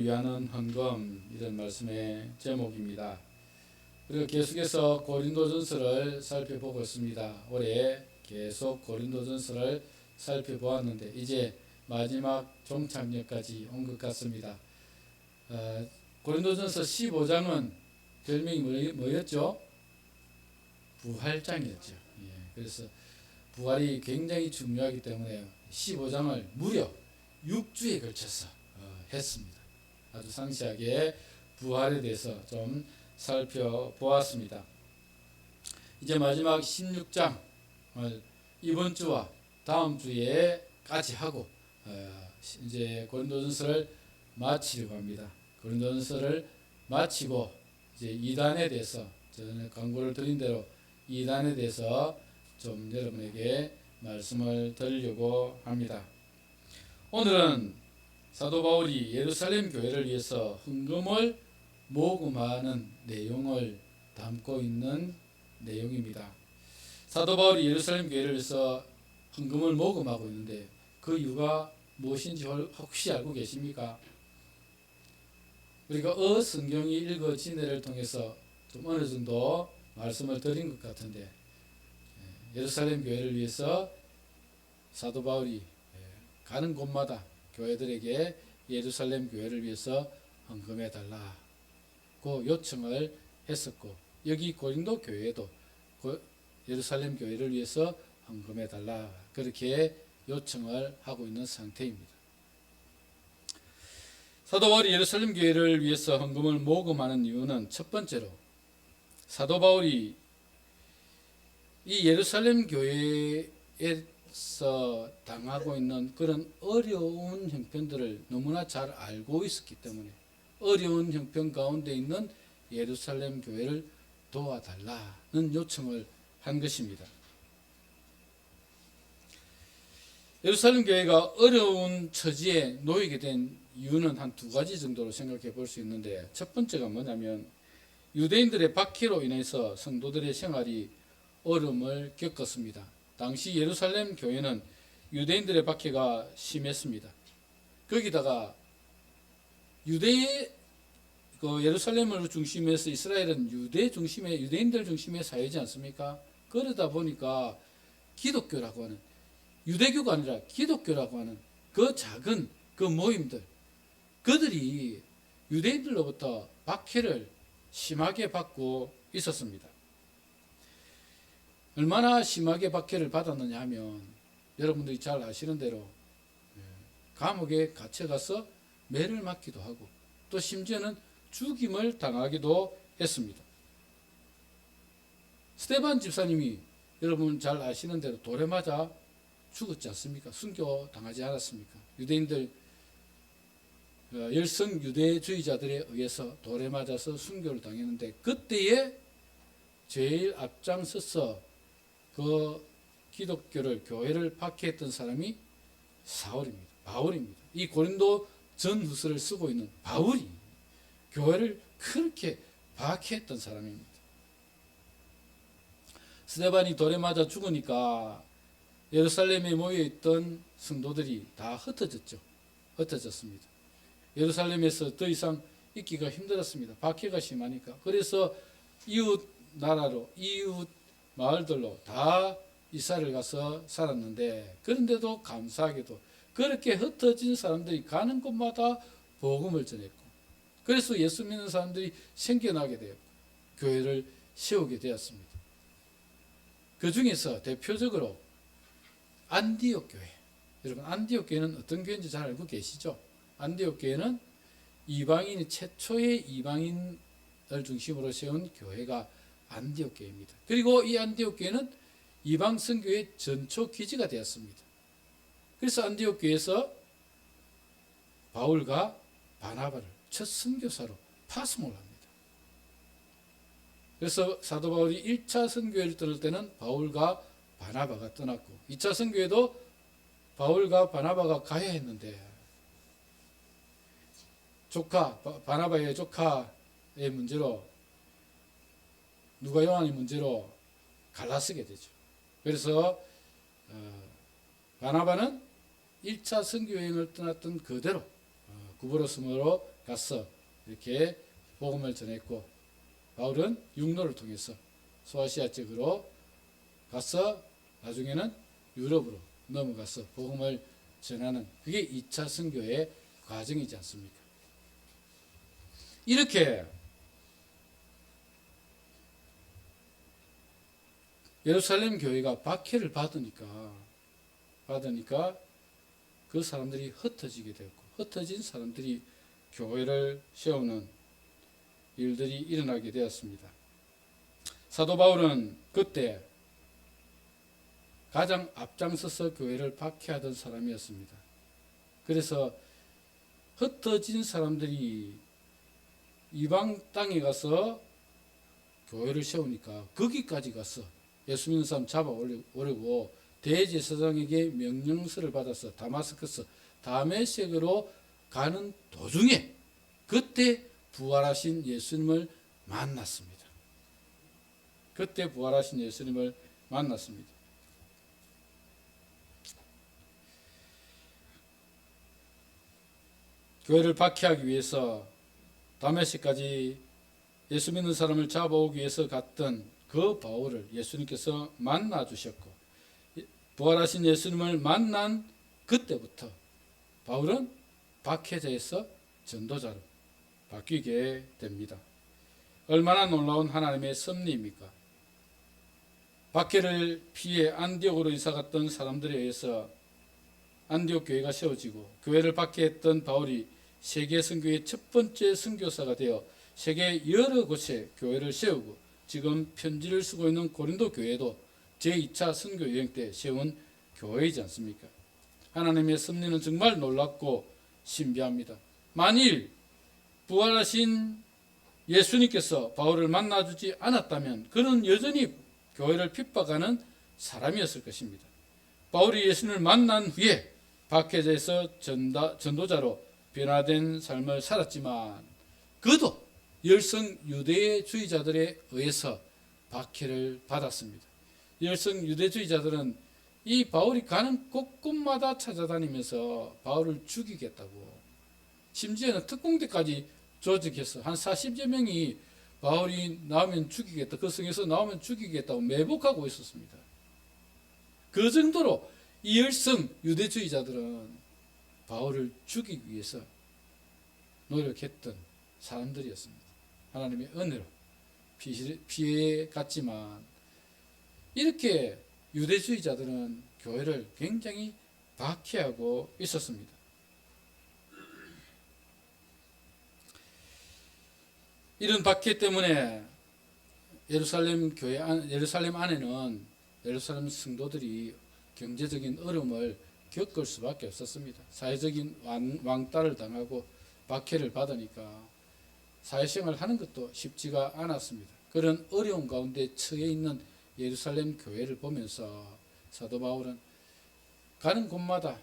위하는 헌금, 이런 말씀의 제목입니다. 그리고 계속해서 고린도전서를 살펴보고 있습니다. 올해 계속 고린도전서를 살펴보았는데 이제 마지막 종착역까지 온 것 같습니다. 고린도전서 15장은 별명이 뭐였죠? 부활장이었죠. 그래서 부활이 굉장히 중요하기 때문에 15장을 무려 6주에 걸쳐서 했습니다. 아주 상세하게 부활에 대해서 좀 살펴보았습니다. 이제 마지막 16장을 이번 주와 다음 주에까지 하고 이제 고린도전서를 마치려고 합니다. 고린도전서를 마치고 이제 2단에 대해서 전에 광고를 드린 대로 2단에 대해서 좀 여러분에게 말씀을 드리려고 합니다. 오늘은 사도 바울이 예루살렘 교회를 위해서 헌금을 모금하는 내용을 담고 있는 내용입니다. 사도 바울이 예루살렘 교회를 위해서 헌금을 모금하고 있는데 그 이유가 무엇인지 혹시 알고 계십니까? 우리가 성경이 읽어지내를 통해서 좀 어느 정도 말씀을 드린 것 같은데 예루살렘 교회를 위해서 사도 바울이 가는 곳마다 교회들에게 예루살렘 교회를 위해서 헌금해 달라고 요청을 했었고, 여기 고린도 교회도 예루살렘 교회를 위해서 헌금해 달라 그렇게 요청을 하고 있는 상태입니다. 사도 바울이 예루살렘 교회를 위해서 헌금을 모금하는 이유는 첫 번째로 사도 바울이 이 예루살렘 교회에서 당하고 있는 그런 어려운 형편들을 너무나 잘 알고 있었기 때문에 어려운 형편 가운데 있는 예루살렘 교회를 도와달라는 요청을 한 것입니다. 예루살렘 교회가 어려운 처지에 놓이게 된 이유는 한 두 가지 정도로 생각해 볼 수 있는데, 첫 번째가 뭐냐면 유대인들의 박해로 인해서 성도들의 생활이 어려움을 겪었습니다. 당시 예루살렘 교회는 유대인들의 박해가 심했습니다. 거기다가 예루살렘을 중심해서 이스라엘은 유대인들 중심의 사회지 않습니까? 그러다 보니까 기독교라고 하는, 유대교가 아니라 기독교라고 하는 그 작은 그 모임들, 그들이 유대인들로부터 박해를 심하게 받고 있었습니다. 얼마나 심하게 박해를 받았느냐 하면 여러분들이 잘 아시는 대로 감옥에 갇혀가서 매를 맞기도 하고 또 심지어는 죽임을 당하기도 했습니다. 스데반 집사님이 여러분 잘 아시는 대로 돌에 맞아 죽었지 않습니까? 순교 당하지 않았습니까? 유대인들 열성 유대주의자들에 의해서 돌에 맞아서 순교를 당했는데, 그때에 제일 앞장서서 그 기독교를, 교회를 박해했던 사람이 바울입니다. 이 고린도 전후서를 쓰고 있는 바울이 교회를 그렇게 박해했던 사람입니다. 스데반이 돌에 맞아 죽으니까 예루살렘에 모여있던 성도들이 다 흩어졌습니다. 예루살렘에서 더 이상 있기가 힘들었습니다. 박해가 심하니까. 그래서 이웃 나라로, 이웃 마을들로 다 이사를 가서 살았는데, 그런데도 감사하게도 그렇게 흩어진 사람들이 가는 곳마다 복음을 전했고, 그래서 예수 믿는 사람들이 생겨나게 되었고 교회를 세우게 되었습니다. 그 중에서 대표적으로 안디옥 교회, 여러분 안디옥 교회는 어떤 교회인지 잘 알고 계시죠? 안디옥 교회는 최초의 이방인을 중심으로 세운 교회가 안디옥 교회입니다. 그리고 이 안디옥 교회는 이방 선교의 전초 기지가 되었습니다. 그래서 안디옥 교회에서 바울과 바나바를 첫 선교사로 파송을 합니다. 그래서 사도 바울이 1차 선교회를 떠날 때는 바울과 바나바가 떠났고 2차 선교회도 바울과 바나바가 가야 했는데 바나바의 조카의 문제로, 누가 요한의 문제로 갈라서게 되죠. 그래서 바나바는 1차 선교여행을 떠났던 그대로 구브로스으로 가서 이렇게 복음을 전했고, 바울은 육로를 통해서 소아시아 쪽으로 가서 나중에는 유럽으로 넘어가서 복음을 전하는, 그게 2차 선교의 과정이지 않습니까? 이렇게 예루살렘 교회가 박해를 받으니까 그 사람들이 흩어지게 되었고, 흩어진 사람들이 교회를 세우는 일들이 일어나게 되었습니다. 사도 바울은 그때 가장 앞장서서 교회를 박해하던 사람이었습니다. 그래서 흩어진 사람들이 이방 땅에 가서 교회를 세우니까 거기까지 가서 예수 믿는 사람 잡아오려고 대제사장에게 명령서를 받아서 다마스커스 다메섹으로 가는 도중에 그때 부활하신 예수님을 만났습니다. 그때 부활하신 예수님을 만났습니다. 교회를 박해하기 위해서 다메섹까지 예수 믿는 사람을 잡아오기 위해서 갔던 그 바울을 예수님께서 만나 주셨고, 부활하신 예수님을 만난 그때부터 바울은 박해자에서 전도자로 바뀌게 됩니다. 얼마나 놀라운 하나님의 섭리입니까? 박해를 피해 안디옥으로 이사갔던 사람들에 의해서 안디옥 교회가 세워지고, 교회를 박해했던 바울이 세계 선교의 첫 번째 선교사가 되어 세계 여러 곳에 교회를 세우고, 지금 편지를 쓰고 있는 고린도 교회도 제2차 선교 여행 때 세운 교회이지 않습니까? 하나님의 섭리는 정말 놀랍고 신비합니다. 만일 부활하신 예수님께서 바울을 만나주지 않았다면 그는 여전히 교회를 핍박하는 사람이었을 것입니다. 바울이 예수님을 만난 후에 박해자에서 전도자로 변화된 삶을 살았지만, 그도 열성 유대주의자들에 의해서 박해를 받았습니다. 열성 유대주의자들은 이 바울이 가는 곳곳마다 찾아다니면서 바울을 죽이겠다고, 심지어는 특공대까지 조직해서 한 40여 명이 바울이 나오면 죽이겠다, 그 성에서 나오면 죽이겠다고 매복하고 있었습니다. 그 정도로 이 열성 유대주의자들은 바울을 죽이기 위해서 노력했던 사람들이었습니다. 하나님의 은혜로 피해갔지만, 이렇게 유대주의자들은 교회를 굉장히 박해하고 있었습니다. 이런 박해 때문에 예루살렘 안에는 예루살렘 성도들이 경제적인 어려움을 겪을 수밖에 없었습니다. 사회적인 왕따를 당하고 박해를 받으니까 사회생활을 하는 것도 쉽지가 않았습니다. 그런 어려운 가운데 처해 있는 예루살렘 교회를 보면서 사도 바울은 가는 곳마다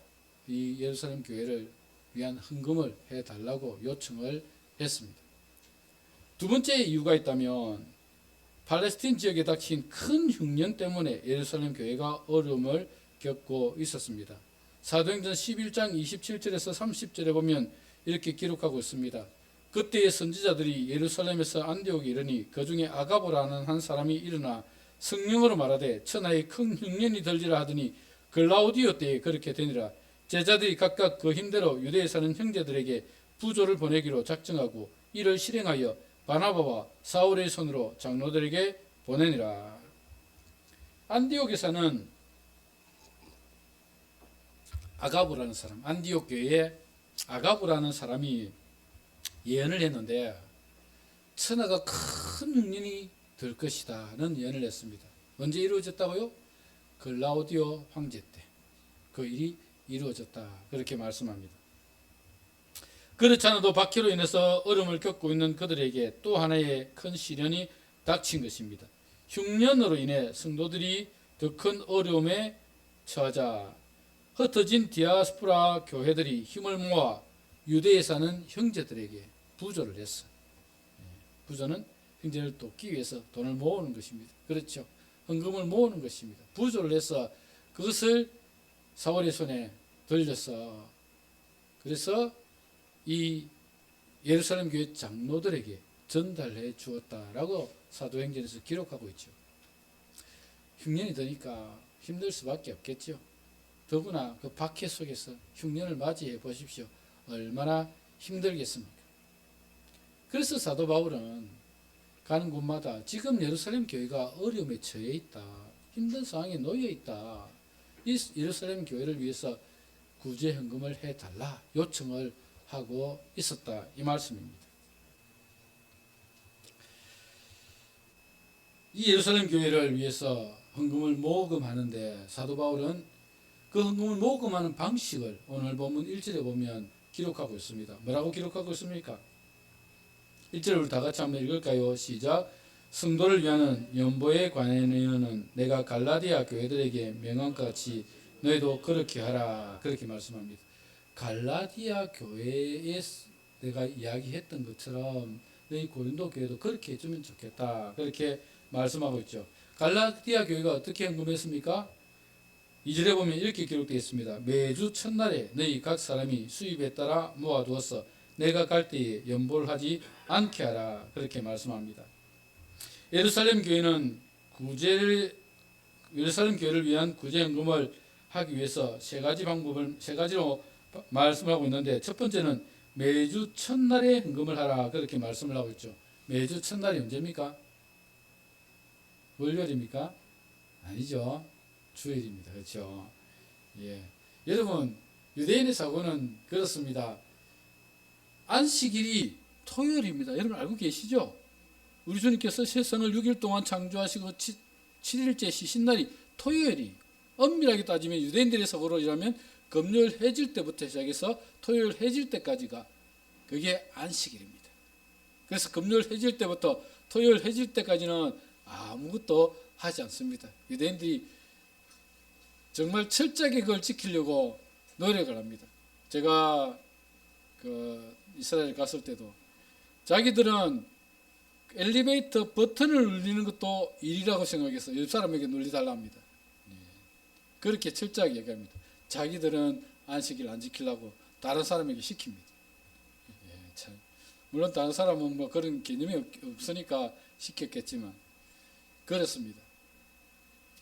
이 예루살렘 교회를 위한 헌금을 해달라고 요청을 했습니다. 두 번째 이유가 있다면, 팔레스틴 지역에 닥친 큰 흉년 때문에 예루살렘 교회가 어려움을 겪고 있었습니다. 사도행전 11장 27절에서 30절에 보면 이렇게 기록하고 있습니다. 그때의 선지자들이 예루살렘에서 안디옥에 이르니 그 중에 아가보라는 한 사람이 일어나 성령으로 말하되 천하에 큰 흉년이 들리라 하더니 글라우디오 때에 그렇게 되니라. 제자들이 각각 그 힘대로 유대에 사는 형제들에게 부조를 보내기로 작정하고 이를 실행하여 바나바와 사울의 손으로 장로들에게 보내니라. 안디옥에 사는 아가부라는 사람, 안디옥 교회에 아가부라는 사람이 예언을 했는데, 천하가 큰 흉년이 될 것이다는 예언을 했습니다. 언제 이루어졌다고요? 글라우디오 황제 때 그 일이 이루어졌다, 그렇게 말씀합니다. 그렇지 않아도 박해로 인해서 어려움을 겪고 있는 그들에게 또 하나의 큰 시련이 닥친 것입니다. 흉년으로 인해 성도들이 더 큰 어려움에 처하자 흩어진 디아스포라 교회들이 힘을 모아 유대에 사는 형제들에게 부조를 했어. 부조는 형제를 돕기 위해서 돈을 모으는 것입니다. 그렇죠. 헌금을 모으는 것입니다. 부조를 해서 그것을 사울의 손에 돌렸어. 그래서 이 예루살렘 교회 장로들에게 전달해 주었다라고 사도행전에서 기록하고 있죠. 흉년이 드니까 힘들 수밖에 없겠죠. 더구나 그 박해 속에서 흉년을 맞이해 보십시오. 얼마나 힘들겠습니까? 그래서 사도 바울은 가는 곳마다 지금 예루살렘 교회가 어려움에 처해 있다. 힘든 상황에 놓여 있다. 이 예루살렘 교회를 위해서 구제 헌금을 해달라 요청을 하고 있었다. 이 말씀입니다. 이 예루살렘 교회를 위해서 헌금을 모금하는데 사도 바울은 그 헌금을 모금하는 방식을 오늘 본문 1절에 보면 기록하고 있습니다. 뭐라고 기록하고 있습니까? 1절을 우리 다 같이 한번 읽을까요? 시작. 성도를 위하는 연보에 관하여는 내가 갈라디아 교회들에게 명한 것 같이 너희도 그렇게 하라. 그렇게 말씀합니다. 갈라디아 교회에 내가 이야기했던 것처럼 너희 고린도 교회도 그렇게 해주면 좋겠다. 그렇게 말씀하고 있죠. 갈라디아 교회가 어떻게 헌금했습니까? 2절에 보면 이렇게 기록되어 있습니다. 매주 첫날에 너희 각 사람이 수입에 따라 모아두어서 내가 갈 때에 연보를 하지 않게 하라. 그렇게 말씀합니다. 예루살렘 교회는 예루살렘 교회를 위한 구제 헌금을 하기 위해서 세 가지로 말씀을 하고 있는데, 첫 번째는 매주 첫날에 헌금을 하라. 그렇게 말씀을 하고 있죠. 매주 첫날이 언제입니까? 월요일입니까? 아니죠. 주일입니다. 그렇죠. 예. 여러분, 유대인의 사고는 그렇습니다. 안식일이 토요일입니다. 여러분 알고 계시죠? 우리 주님께서 세상을 6일 동안 창조하시고 7일째 쉬신 날이 토요일이, 엄밀하게 따지면 유대인들의 사고로라면 금요일 해질 때부터 시작해서 토요일 해질 때까지가 그게 안식일입니다. 그래서 금요일 해질 때부터 토요일 해질 때까지는 아무것도 하지 않습니다. 유대인들이 정말 철저하게 그걸 지키려고 노력을 합니다. 제가 이스라엘 갔을 때도 자기들은 엘리베이터 버튼을 눌리는 것도 일이라고 생각해서 옆 사람에게 눌리달라 합니다. 그렇게 철저하게 얘기합니다. 자기들은 안식일 안 지키려고 다른 사람에게 시킵니다. 참. 물론 다른 사람은 뭐 그런 개념이 없으니까 시켰겠지만 그렇습니다.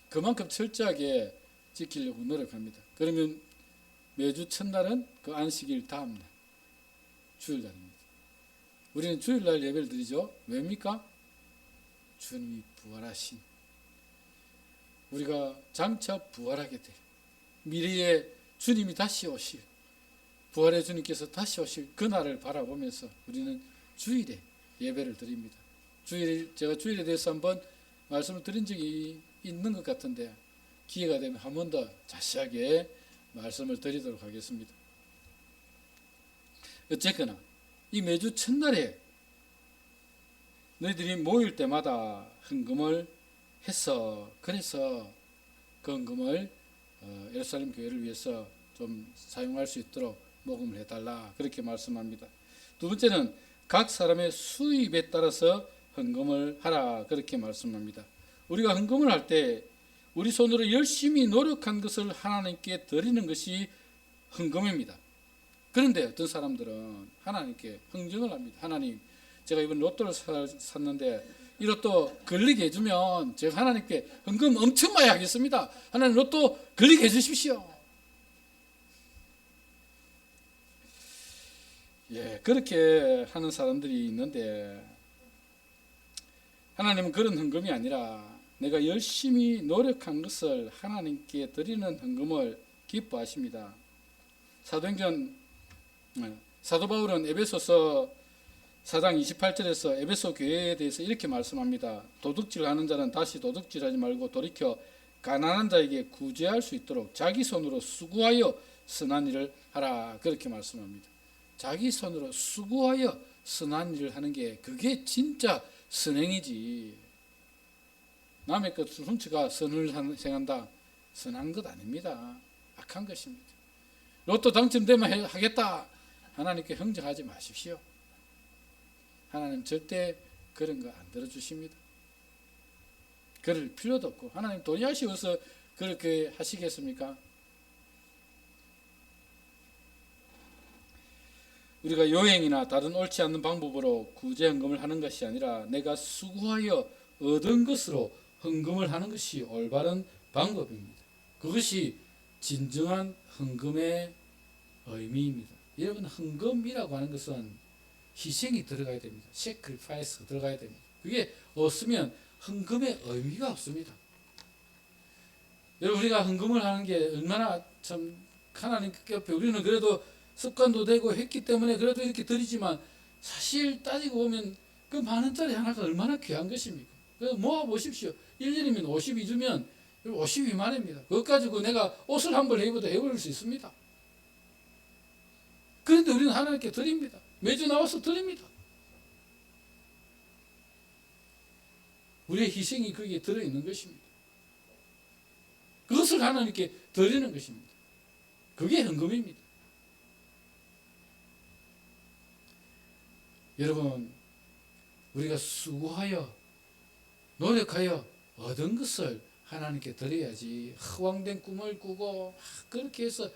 그만큼 철저하게 지키려고 노력합니다. 그러면 매주 첫날은 그 안식일 다음날 주일날입니다. 우리는 주일날 예배를 드리죠. 왜입니까? 주님이 부활하신, 우리가 장차 부활하게 될 미래에 주님이 다시 오실, 부활의 주님께서 다시 오실 그날을 바라보면서 우리는 주일에 예배를 드립니다. 제가 주일에 대해서 한번 말씀을 드린 적이 있는 것 같은데 기회가 되면 한 번 더 자세하게 말씀을 드리도록 하겠습니다. 어쨌거나 이 매주 첫날에 너희들이 모일 때마다 헌금을 해서, 그래서 그 헌금을 예루살렘 교회를 위해서 좀 사용할 수 있도록 모금을 해달라. 그렇게 말씀합니다. 두 번째는 각 사람의 수입에 따라서 헌금을 하라. 그렇게 말씀합니다. 우리가 헌금을 할 때 우리 손으로 열심히 노력한 것을 하나님께 드리는 것이 헌금입니다. 그런데 어떤 사람들은 하나님께 흥정을 합니다. 하나님, 제가 이번 로또를 샀는데 이 로또 걸리게 해주면 제가 하나님께 헌금 엄청 많이 하겠습니다. 하나님 로또 걸리게 해주십시오. 예, 그렇게 하는 사람들이 있는데 하나님은 그런 헌금이 아니라 내가 열심히 노력한 것을 하나님께 드리는 헌금을 기뻐하십니다. 사도 바울은 에베소서 4장 28절에서 에베소 교회에 대해서 이렇게 말씀합니다. 도둑질하는 자는 다시 도둑질하지 말고 돌이켜 가난한 자에게 구제할 수 있도록 자기 손으로 수고하여 선한 일을 하라. 그렇게 말씀합니다. 자기 손으로 수고하여 선한 일을 하는 게 그게 진짜 선행이지. 남의 것을 훔쳐가 선을 행한다. 선한 것 아닙니다. 악한 것입니다. 로또 당첨되면 하겠다. 하나님께 흥정하지 마십시오. 하나님 절대 그런 거 안 들어주십니다. 그럴 필요도 없고, 하나님 돈이 아쉬워서 그렇게 하시겠습니까? 우리가 요행이나 다른 옳지 않는 방법으로 구제 헌금을 하는 것이 아니라 내가 수고하여 얻은 것으로 헌금을 하는 것이 올바른 방법입니다. 그것이 진정한 헌금의 의미입니다. 여러분, 헌금이라고 하는 것은 희생이 들어가야 됩니다. sacrifice가 들어가야 됩니다. 그게 없으면 헌금의 의미가 없습니다. 여러분, 우리가 헌금을 하는 게 얼마나 참 하나님께 옆에 우리는 그래도 습관도 되고 했기 때문에 그래도 이렇게 드리지만, 사실 따지고 보면 그 만 원짜리 하나가 얼마나 귀한 것입니까? 모아 보십시오. 1년이면 52주면 52만 원입니다. 그것 가지고 내가 옷을 한 벌 입어도 해볼 수 있습니다. 그런데 우리는 하나님께 드립니다. 매주 나와서 드립니다. 우리의 희생이 거기에 들어있는 것입니다. 그것을 하나님께 드리는 것입니다. 그게 헌금입니다. 여러분, 우리가 수고하여 노력하여 얻은 것을 하나님께 드려야지, 허황된 꿈을 꾸고 그렇게 해서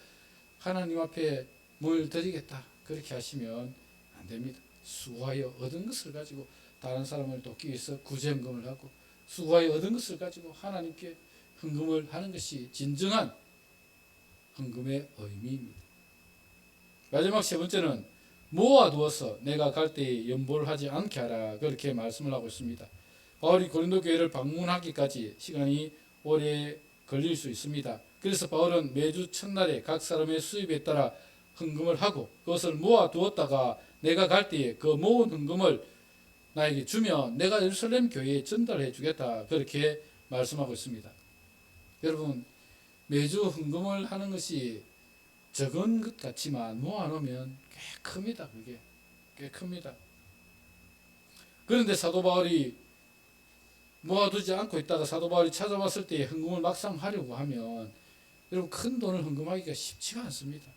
하나님 앞에 뭘 드리겠다 그렇게 하시면 안 됩니다. 수고하여 얻은 것을 가지고 다른 사람을 돕기 위해서 구제헌금을 하고, 수고하여 얻은 것을 가지고 하나님께 헌금을 하는 것이 진정한 헌금의 의미입니다. 마지막 세 번째는 모아두어서 내가 갈 때에 연보를 하지 않게 하라, 그렇게 말씀을 하고 있습니다. 바울이 고린도 교회를 방문하기까지 시간이 오래 걸릴 수 있습니다. 그래서 바울은 매주 첫날에 각 사람의 수입에 따라 헌금을 하고 그것을 모아두었다가 내가 갈 때에 그 모은 헌금을 나에게 주면 내가 예루살렘 교회에 전달해 주겠다, 그렇게 말씀하고 있습니다. 여러분, 매주 헌금을 하는 것이 적은 것 같지만 모아놓으면 꽤 큽니다. 그게 꽤 큽니다. 그런데 사도 바울이 모아두지 않고 있다가 사도 바울이 찾아왔을 때 헌금을 막상 하려고 하면 여러분, 큰 돈을 헌금하기가 쉽지가 않습니다.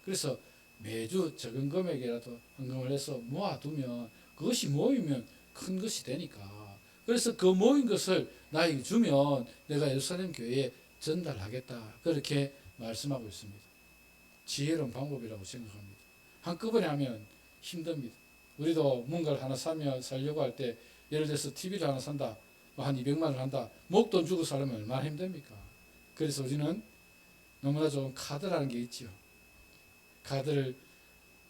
그래서 매주 적은 금액이라도 헌금을 해서 모아두면 그것이 모이면 큰 것이 되니까, 그래서 그 모인 것을 나에게 주면 내가 예루살렘 교회에 전달하겠다, 그렇게 말씀하고 있습니다. 지혜로운 방법이라고 생각합니다. 한꺼번에 하면 힘듭니다. 우리도 뭔가를 하나 살려고 할 때, 예를 들어서 TV를 하나 산다, 한 200만 원을 한다, 목돈 주고 살려면 얼마나 힘듭니까? 그래서 우리는 너무나 좋은 카드라는 게 있지요. 카드를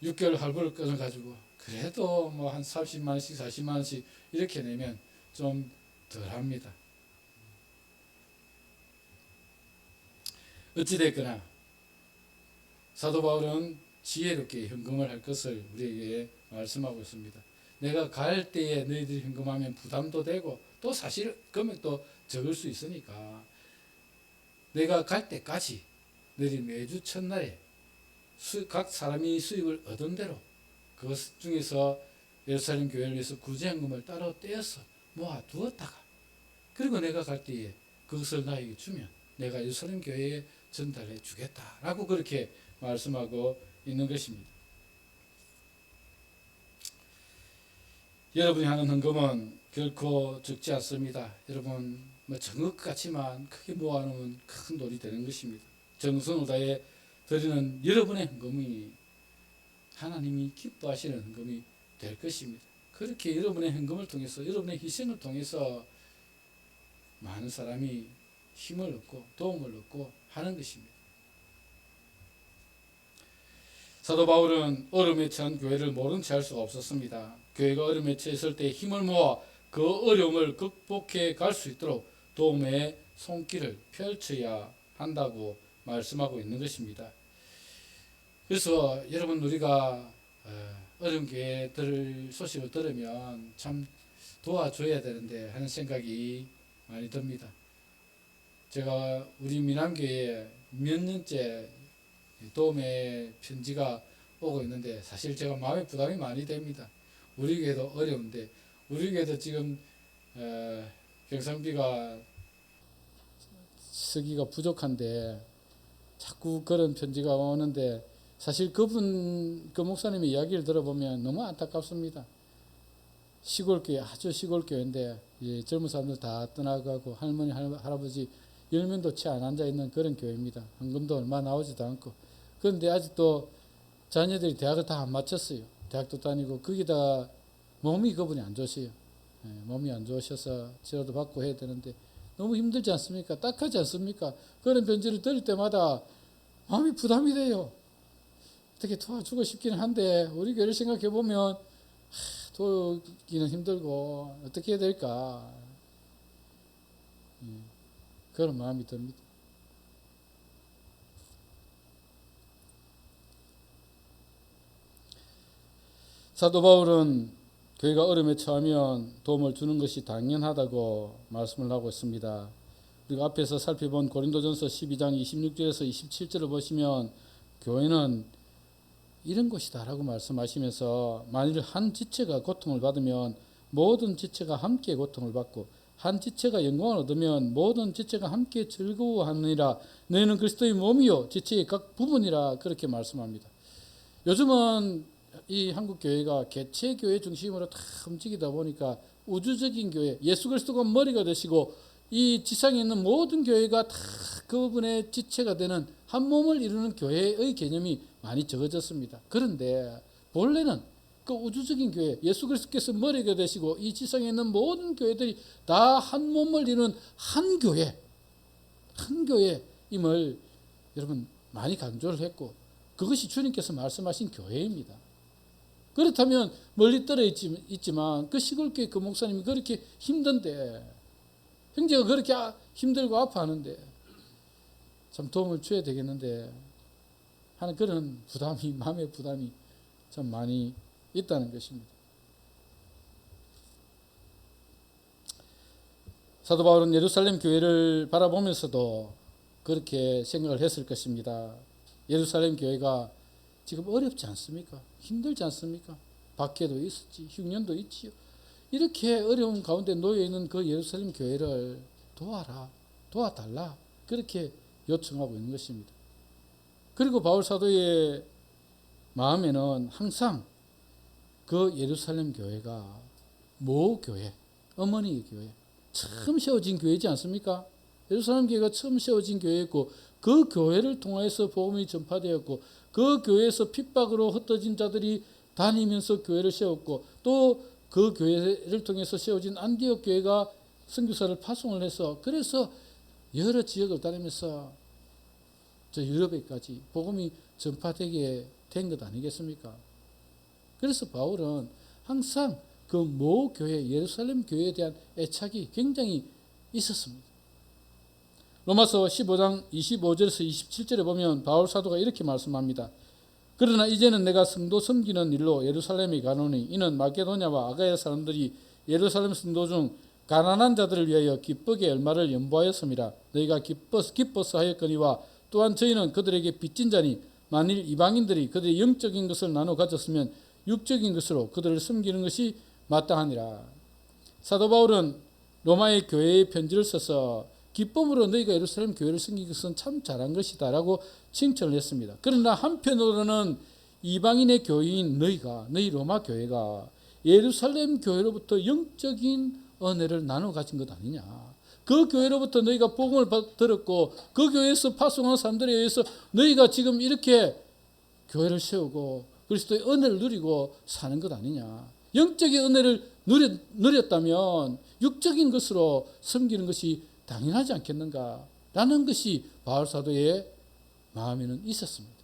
6개월 할부를 끊어가지고 그래도 뭐 한 30만 원씩 40만 원씩 이렇게 내면 좀 덜합니다. 어찌됐거나 사도 바울은 지혜롭게 헌금을 할 것을 우리에게 말씀하고 있습니다. 내가 갈 때에 너희들이 헌금하면 부담도 되고 또 사실 금액도 적을 수 있으니까 내가 갈 때까지 너희들이 매주 첫날에 각 사람이 수익을 얻은 대로 그것 중에서 예루살렘 교회를 위해서 구제헌금을 따로 떼어서 모아두었다가, 그리고 내가 갈 때에 그것을 나에게 주면 내가 예루살렘 교회에 전달해 주겠다라고 그렇게 말씀하고 있는 것입니다. 여러분이 하는 헌금은 결코 적지 않습니다. 여러분, 뭐 적은 것 같지만 크게 모아놓으면 큰 돈이 되는 것입니다. 정성을 다해 드리는 여러분의 헌금이 하나님이 기뻐하시는 헌금이 될 것입니다. 그렇게 여러분의 헌금을 통해서, 여러분의 희생을 통해서 많은 사람이 힘을 얻고 도움을 얻고 하는 것입니다. 사도 바울은 어려움에 처한 교회를 모른 채 할 수가 없었습니다. 교회가 어려움에 처했을 때 힘을 모아 그 어려움을 극복해 갈 수 있도록 도움의 손길을 펼쳐야 한다고 말씀하고 있는 것입니다. 그래서 여러분, 우리가 어려운 교회들 소식을 들으면 참 도와줘야 되는데 하는 생각이 많이 듭니다. 제가 우리 미남교회에 몇 년째 도움의 편지가 오고 있는데 사실 제가 마음에 부담이 많이 됩니다. 우리 교회도 어려운데, 우리 교회도 지금 경상비가 쓰기가 부족한데 자꾸 그런 편지가 오는데, 사실 그 목사님의 이야기를 들어보면 너무 안타깝습니다. 시골교회, 아주 시골교회인데 젊은 사람들 다 떠나가고 할머니 할아버지 10명도 채 안 앉아있는 그런 교회입니다. 헌금도 얼마 나오지도 않고. 그런데 아직도 자녀들이 대학을 다 안 마쳤어요. 대학도 다니고 거기다 몸이 그분이 안 좋으세요. 몸이 안 좋으셔서 치료도 받고 해야 되는데 너무 힘들지 않습니까? 딱하지 않습니까? 그런 편지를 들을 때마다 마음이 부담이 돼요. 어떻게 도와주고 싶기는 한데 우리 교회를 생각해 보면 도우기는 힘들고 어떻게 해야 될까? 그런 마음이 듭니다. 사도 바울은 교회가 어려움에 처하면 도움을 주는 것이 당연하다고 말씀을 하고 있습니다. 우리가 앞에서 살펴본 고린도전서 12장 26절에서 27절을 보시면 교회는 이런 것이다라고 말씀하시면서 만일 한 지체가 고통을 받으면 모든 지체가 함께 고통을 받고 한 지체가 영광을 얻으면 모든 지체가 함께 즐거워하느니라. 너희는 그리스도의 몸이요 지체의 각 부분이라 그렇게 말씀합니다. 요즘은 이 한국 교회가 개체 교회 중심으로 다 움직이다 보니까 우주적인 교회, 예수 그리스도가 머리가 되시고 이 지상에 있는 모든 교회가 다 그분의 지체가 되는 한 몸을 이루는 교회의 개념이 많이 적어졌습니다. 그런데 본래는 그 우주적인 교회, 예수 그리스도께서 머리가 되시고 이 지상에 있는 모든 교회들이 다 한 몸을 이루는 한 교회임을 여러분 많이 강조를 했고 그것이 주님께서 말씀하신 교회입니다. 그렇다면 멀리 떨어 있지만 그 시골교회 그 목사님이 그렇게 힘든데 형제가 그렇게 힘들고 아파하는데 참 도움을 줘야 되겠는데 하는 그런 부담이 마음의 부담이 참 많이 있다는 것입니다. 사도 바울은 예루살렘 교회를 바라보면서도 그렇게 생각을 했을 것입니다. 예루살렘 교회가 지금 어렵지 않습니까? 힘들지 않습니까? 박해도 있었지, 흉년도 있지요. 이렇게 어려운 가운데 놓여 있는 그 예루살렘 교회를 도와달라 그렇게 요청하고 있는 것입니다. 그리고 바울 사도의 마음에는 항상 그 예루살렘 교회가 모교회, 어머니의 교회, 처음 세워진 교회지 않습니까? 예루살렘 교회가 처음 세워진 교회였고 그 교회를 통해서 복음이 전파되었고 그 교회에서 핍박으로 흩어진 자들이 다니면서 교회를 세웠고 또 그 교회를 통해서 세워진 안디옥 교회가 선교사를 파송을 해서 그래서 여러 지역을 다니면서 저 유럽에까지 복음이 전파되게 된 것 아니겠습니까? 그래서 바울은 항상 그 모 교회, 예루살렘 교회에 대한 애착이 굉장히 있었습니다. 로마서 15장 25절에서 27절에 보면 바울 사도가 이렇게 말씀합니다. 그러나 이제는 내가 성도 섬기는 일로 예루살렘에 가노니 이는 마게도냐와 아가야 사람들이 예루살렘 성도 중 가난한 자들을 위하여 기쁘게 얼마를 연보하였음이라. 너희가 기뻐서 하였거니와 또한 저희는 그들에게 빚진 자니 만일 이방인들이 그들의 영적인 것을 나눠 가졌으면 육적인 것으로 그들을 섬기는 것이 마땅하니라. 사도 바울은 로마의 교회에 편지를 써서 기쁨으로 너희가 예루살렘 교회를 섬긴 것은 참 잘한 것이다 라고 칭찬을 했습니다. 그러나 한편으로는 이방인의 교회인 너희 로마 교회가 예루살렘 교회로부터 영적인 은혜를 나눠 가진 것 아니냐. 그 교회로부터 너희가 복음을 들었고 그 교회에서 파송한 사람들에 의해서 너희가 지금 이렇게 교회를 세우고 그리스도의 은혜를 누리고 사는 것 아니냐. 영적인 은혜를 누렸다면 육적인 것으로 섬기는 것이 당연하지 않겠는가라는 것이 바울 사도의 마음에는 있었습니다.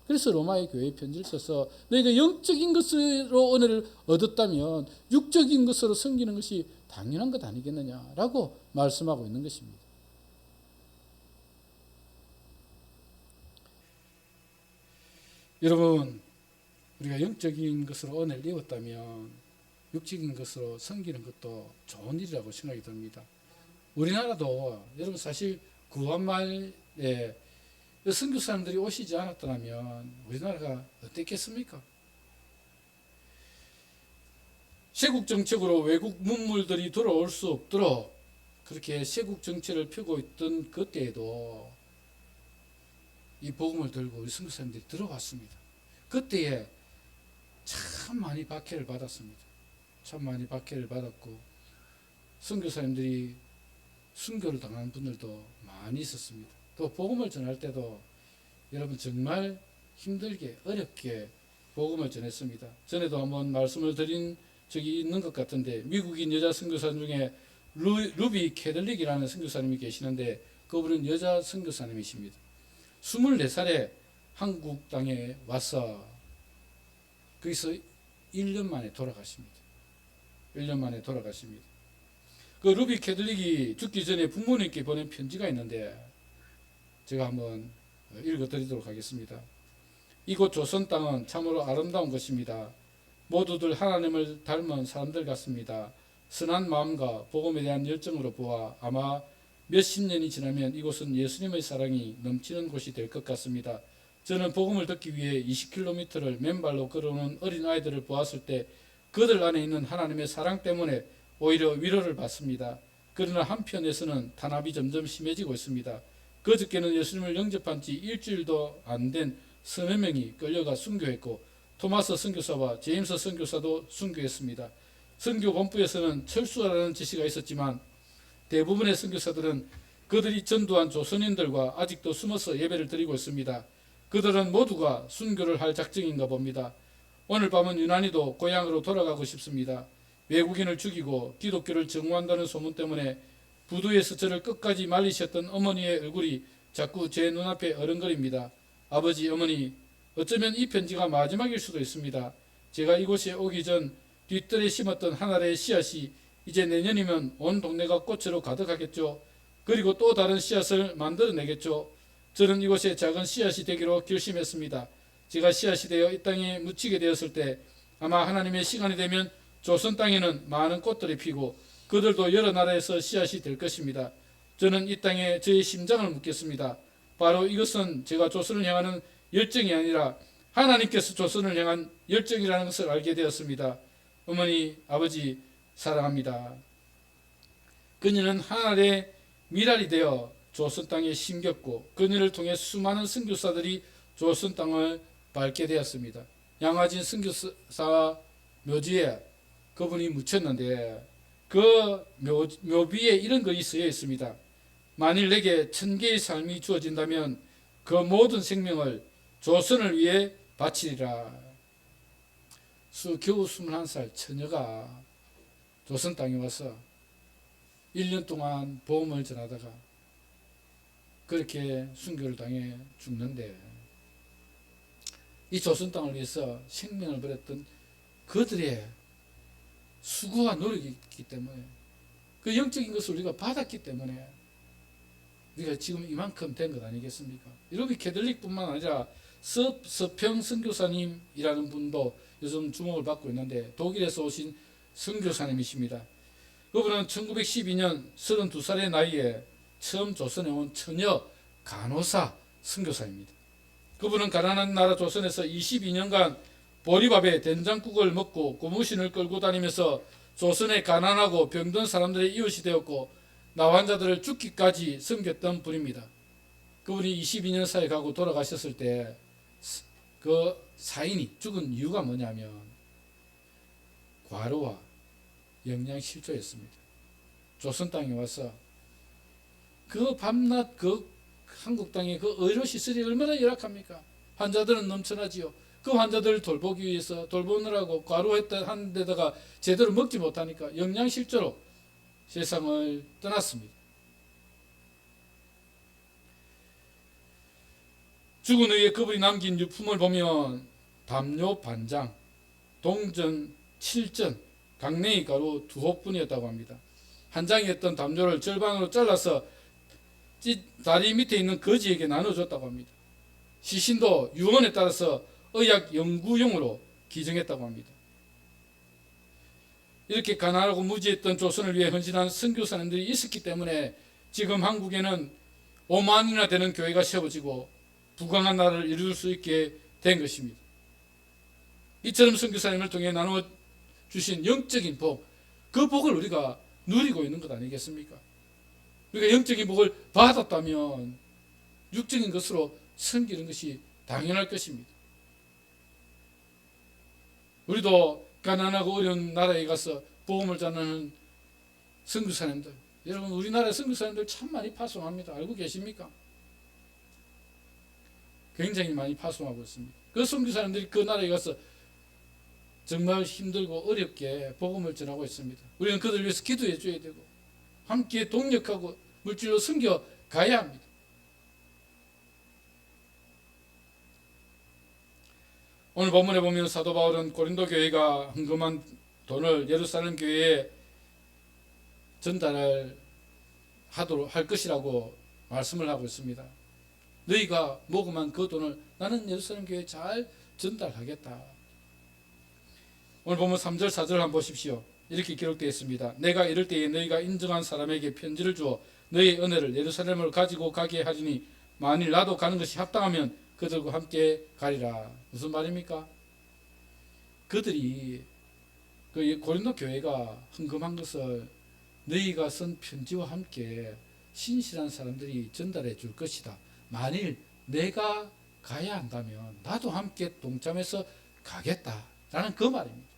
그래서 로마의 교회에 편지를 써서 너희가 영적인 것으로 은혜를 얻었다면 육적인 것으로 섬기는 것이 당연한 것 아니겠느냐라고 말씀하고 있는 것입니다. 여러분, 우리가 영적인 것으로 은혜를 입었다면 육적인 것으로 섬기는 것도 좋은 일이라고 생각이 듭니다. 우리나라도 여러분 사실 구한말에 선교 사람들이 오시지 않았더라면 우리나라가 어땠겠습니까? 세국 정책으로 외국 문물들이 들어올 수 없도록 그렇게 세국 정책을 펴고 있던 그때에도 이 복음을 들고 우리 선교 사람들이 들어왔습니다. 그때에 참 많이 박해를 받았습니다. 참 많이 박해를 받았고 선교사님들이 순교를 당한 분들도 많이 있었습니다. 또 복음을 전할 때도 여러분 정말 힘들게 어렵게 복음을 전했습니다. 전에도 한번 말씀을 드린 적이 있는 것 같은데 미국인 여자 선교사 중에 루비 캐들릭이라는 선교사님이 계시는데 그분은 여자 선교사님이십니다. 24살에 한국 땅에 와서 거기서 1년 만에 돌아가십니다. 1년 만에 돌아가십니다. 그 루비 캐들릭이 죽기 전에 부모님께 보낸 편지가 있는데 제가 한번 읽어드리도록 하겠습니다. 이곳 조선 땅은 참으로 아름다운 것입니다. 모두들 하나님을 닮은 사람들 같습니다. 선한 마음과 복음에 대한 열정으로 보아 아마 몇십 년이 지나면 이곳은 예수님의 사랑이 넘치는 곳이 될 것 같습니다. 저는 복음을 듣기 위해 20km를 맨발로 걸어오는 어린 아이들을 보았을 때 그들 안에 있는 하나님의 사랑 때문에 오히려 위로를 받습니다. 그러나 한편에서는 탄압이 점점 심해지고 있습니다. 그저께는 예수님을 영접한 지 일주일도 안 된 서너 명이 끌려가 순교했고 토마스 선교사와 제임스 선교사도 순교했습니다. 선교 본부에서는 철수하라는 지시가 있었지만 대부분의 선교사들은 그들이 전도한 조선인들과 아직도 숨어서 예배를 드리고 있습니다. 그들은 모두가 순교를 할 작정인가 봅니다. 오늘 밤은 유난히도 고향으로 돌아가고 싶습니다. 외국인을 죽이고 기독교를 증오한다는 소문 때문에 부두에서 저를 끝까지 말리셨던 어머니의 얼굴이 자꾸 제 눈앞에 어른거립니다. 아버지, 어머니, 어쩌면 이 편지가 마지막일 수도 있습니다. 제가 이곳에 오기 전 뒷뜰에 심었던 한 알의 씨앗이 이제 내년이면 온 동네가 꽃으로 가득하겠죠. 그리고 또 다른 씨앗을 만들어내겠죠. 저는 이곳에 작은 씨앗이 되기로 결심했습니다. 제가 씨앗이 되어 이 땅에 묻히게 되었을 때 아마 하나님의 시간이 되면 조선 땅에는 많은 꽃들이 피고 그들도 여러 나라에서 씨앗이 될 것입니다. 저는 이 땅에 저의 심장을 묻겠습니다. 바로 이것은 제가 조선을 향하는 열정이 아니라 하나님께서 조선을 향한 열정이라는 것을 알게 되었습니다. 어머니, 아버지 사랑합니다. 그녀는 하늘의 미랄이 되어 조선 땅에 심겼고 그녀를 통해 수많은 선교사들이 조선 땅을 밟게 되었습니다. 양화진 선교사 묘지에 그분이 묻혔는데 그 묘비에 이런 글이 쓰여 있습니다. 만일 내게 1000개의 삶이 주어진다면 그 모든 생명을 조선을 위해 바치리라. 겨우 21살 처녀가 조선 땅에 와서 1년 동안 복음을 전하다가 그렇게 순교를 당해 죽는데 이 조선 땅을 위해서 생명을 버렸던 그들의 수고와 노력이 있기 때문에 그 영적인 것을 우리가 받았기 때문에 우리가 지금 이만큼 된 것 아니겠습니까? 루비 캐들릭뿐만 아니라 서평 선교사님이라는 분도 요즘 주목을 받고 있는데 독일에서 오신 선교사님이십니다. 그분은 1912년 32살의 나이에 처음 조선에 온 처녀 간호사 선교사입니다. 그분은 가난한 나라 조선에서 22년간 보리밥에 된장국을 먹고 고무신을 끌고 다니면서 조선의 가난하고 병든 사람들의 이웃이 되었고 나 환자들을 죽기까지 섬겼던 분입니다. 그분이 22년 사이 가고 돌아가셨을 때 그 사인이 죽은 이유가 뭐냐면 과로와 영양실조였습니다. 조선 땅에 와서 그 밤낮 그 한국 땅에 그 의료 시설이 얼마나 열악합니까? 환자들은 넘쳐나지요. 그 환자들을 돌보기 위해서 돌보느라고 과로했던 데다가 제대로 먹지 못하니까 영양실조로 세상을 떠났습니다. 죽은 후에 그분이 남긴 유품을 보면 담요 반장, 동전 7전, 강냉이 가루 2호뿐이었다고 합니다. 한 장이었던 담요를 절반으로 잘라서 다리 밑에 있는 거지에게 나눠줬다고 합니다. 시신도 유언에 따라서 의학 연구용으로 기증했다고 합니다. 이렇게 가난하고 무지했던 조선을 위해 헌신한 선교사님들이 있었기 때문에 지금 한국에는 5만이나 되는 교회가 세워지고 부강한 나라를 이룰 수 있게 된 것입니다. 이처럼 선교사님을 통해 나누어 주신 영적인 복, 그 복을 우리가 누리고 있는 것 아니겠습니까? 우리가 영적인 복을 받았다면 육적인 것으로 섬기는 것이 당연할 것입니다. 우리도 가난하고 어려운 나라에 가서 복음을 전하는 선교사님들, 여러분 우리나라 선교사님들 참 많이 파송합니다. 알고 계십니까? 굉장히 많이 파송하고 있습니다. 그 선교사님들이 그 나라에 가서 정말 힘들고 어렵게 복음을 전하고 있습니다. 우리는 그들 위해서 기도해 줘야 되고 함께 동력하고 물질로 섬겨 가야 합니다. 오늘 본문에 보면 사도 바울은 고린도 교회가 헌금한 돈을 예루살렘 교회에 전달을 할 것이라고 말씀을 하고 있습니다. 너희가 모금한 그 돈을 나는 예루살렘 교회에 잘 전달하겠다. 오늘 보면 3절 4절 한번 보십시오. 이렇게 기록되어 있습니다. 내가 이럴 때에 너희가 인정한 사람에게 편지를 주어 너희의 은혜를 예루살렘을 가지고 가게 하리니 만일 나도 가는 것이 합당하면 그들과 함께 가리라. 무슨 말입니까? 그들이 그 고린도 교회가 헌금한 것을 너희가 쓴 편지와 함께 신실한 사람들이 전달해 줄 것이다. 만일 내가 가야 한다면 나도 함께 동참해서 가겠다라는 그 말입니다.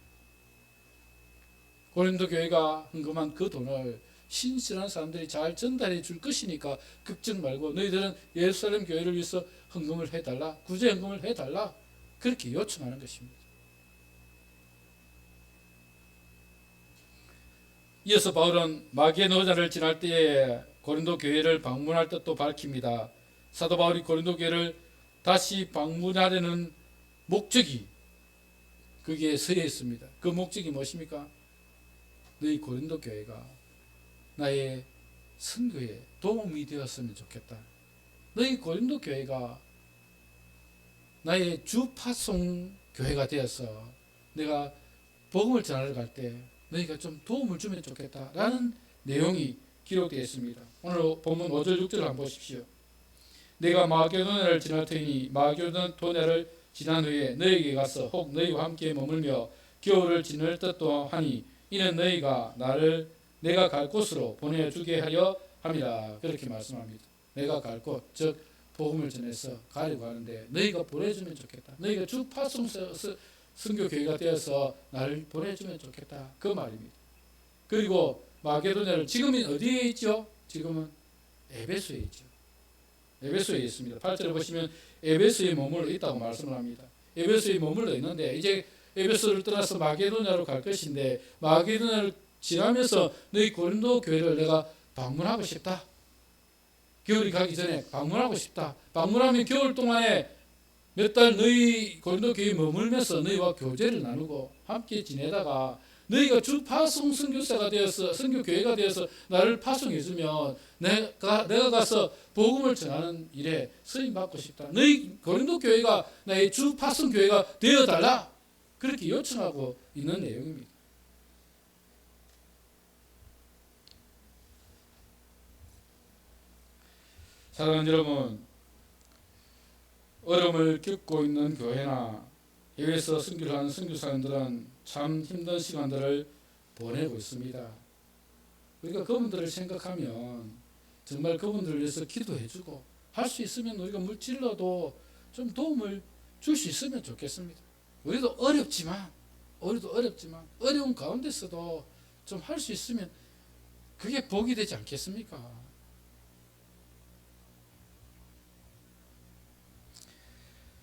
고린도 교회가 헌금한 그 돈을 신실한 사람들이 잘 전달해 줄 것이니까 걱정 말고 너희들은 예루살렘 교회를 위해서 헌금을 해달라, 구제 헌금을 해달라, 그렇게 요청하는 것입니다. 이어서 바울은 마게도냐를 지날 때에 고린도 교회를 방문할 뜻도 밝힙니다. 사도 바울이 고린도 교회를 다시 방문하려는 목적이 거기에 서여 있습니다. 그 목적이 무엇입니까? 너희 고린도 교회가 나의 선교에 도움이 되었으면 좋겠다. 너희 고린도 교회가 나의 주파송 교회가 되어서 내가 복음을 전하러 갈 때 너희가 좀 도움을 주면 좋겠다라는 내용이 기록되어 있습니다. 오늘 본문 5절 6절을 한번 보십시오. 내가 마게도냐를 지날 테니 마게도냐를 지난 후에 너희에게 가서 혹 너희와 함께 머물며 겨울을 지낼 뜻도 하니 이는 너희가 나를 내가 갈 곳으로 보내주게 하려 함이라. 그렇게 말씀합니다. 내가 갈 곳, 즉 복음을 전해서 가려고 하는데 너희가 보내주면 좋겠다. 너희가 주파송 선교교회가 되어서 나를 보내주면 좋겠다. 그 말입니다. 그리고 마게도냐를 지금은 어디에 있죠? 지금은 에베소에 있죠. 에베소에 있습니다. 8절에 보시면 에베소에 머물러 있다고 말씀을 합니다. 에베소에 머물러 있는데 이제 에베소를 떠나서 마게도냐로 갈 것인데 마게도냐를 지나면서 너희 고린도 교회를 내가 방문하고 싶다. 겨울이 가기 전에 방문하고 싶다. 방문하면 겨울 동안에 몇 달 너희 고린도 교회에 머물면서 너희와 교제를 나누고 함께 지내다가 너희가 주 파송 선교사가 되어서 선교교회가 되어서 나를 파송해주면 내가 가서 복음을 전하는 일에 쓰임 받고 싶다. 너희 고린도 교회가 나의 주 파송 교회가 되어달라. 그렇게 요청하고 있는 내용입니다. 사랑하는 여러분, 어려움을 겪고 있는 교회나 해외에서 선교를 하는 선교사님들은 참 힘든 시간들을 보내고 있습니다. 우리가 그분들을 생각하면 정말 그분들을 위해서 기도해주고 할 수 있으면 우리가 물질로도 좀 도움을 줄 수 있으면 좋겠습니다. 우리도 어렵지만 어려운 가운데서도 좀 할 수 있으면 그게 복이 되지 않겠습니까?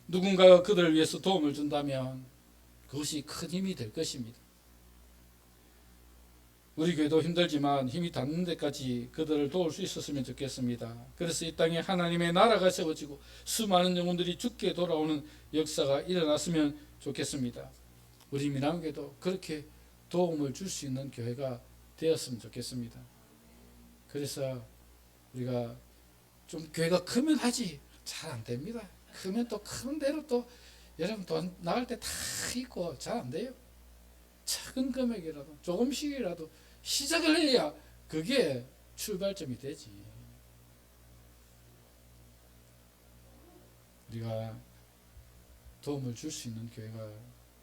누군가가 그들을 위해서 도움을 준다면 그것이 큰 힘이 될 것입니다. 우리 교회도 힘들지만 힘이 닿는 데까지 그들을 도울 수 있었으면 좋겠습니다. 그래서 이 땅에 하나님의 나라가 세워지고 수많은 영혼들이 죽게 돌아오는 역사가 일어났으면 좋겠습니다. 우리 민항교회도 그렇게 도움을 줄 수 있는 교회가 되었으면 좋겠습니다. 그래서 우리가 좀 교회가 크면 하지 잘 안 됩니다. 크면 또 큰 대로 또 여러분 돈 나갈 때 다 있고 잘 안 돼요. 작은 금액이라도 조금씩이라도 시작을 해야 그게 출발점이 되지. 우리가 도움을 줄 수 있는 교회가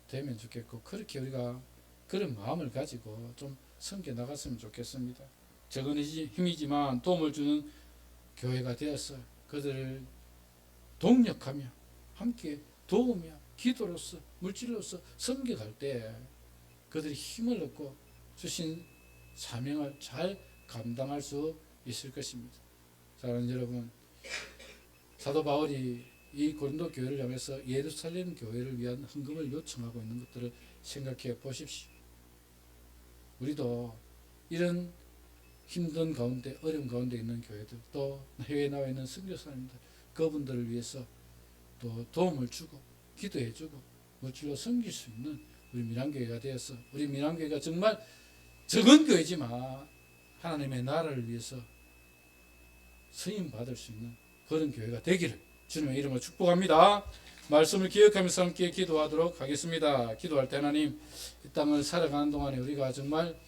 되면 좋겠고 그렇게 우리가 그런 마음을 가지고 좀 섬겨 나갔으면 좋겠습니다. 적은 힘이지만 도움을 주는 교회가 되어서 그들을 동력하며 함께 도우며 기도로서 물질로서 섬겨갈 때 그들이 힘을 얻고 주신 사명을 잘 감당할 수 있을 것입니다. 사랑하는 여러분, 사도 바울이 이 고린도 교회를 향해서 예루살렘 교회를 위한 헌금을 요청하고 있는 것들을 생각해 보십시오. 우리도 이런 힘든 가운데, 어려운 가운데 있는 교회들, 또 해외에 나와 있는 선교사님들, 그분들을 위해서 또 도움을 주고 기도해 주고 물질로 섬길 수 있는 우리 민안교회가 되어서, 우리 민안교회가 정말 적은 교회지만 하나님의 나라를 위해서 쓰임 받을 수 있는 그런 교회가 되기를 주님의 이름으로 축복합니다. 말씀을 기억하면서 함께 기도하도록 하겠습니다. 기도할 때 하나님, 이 땅을 살아가는 동안에 우리가 정말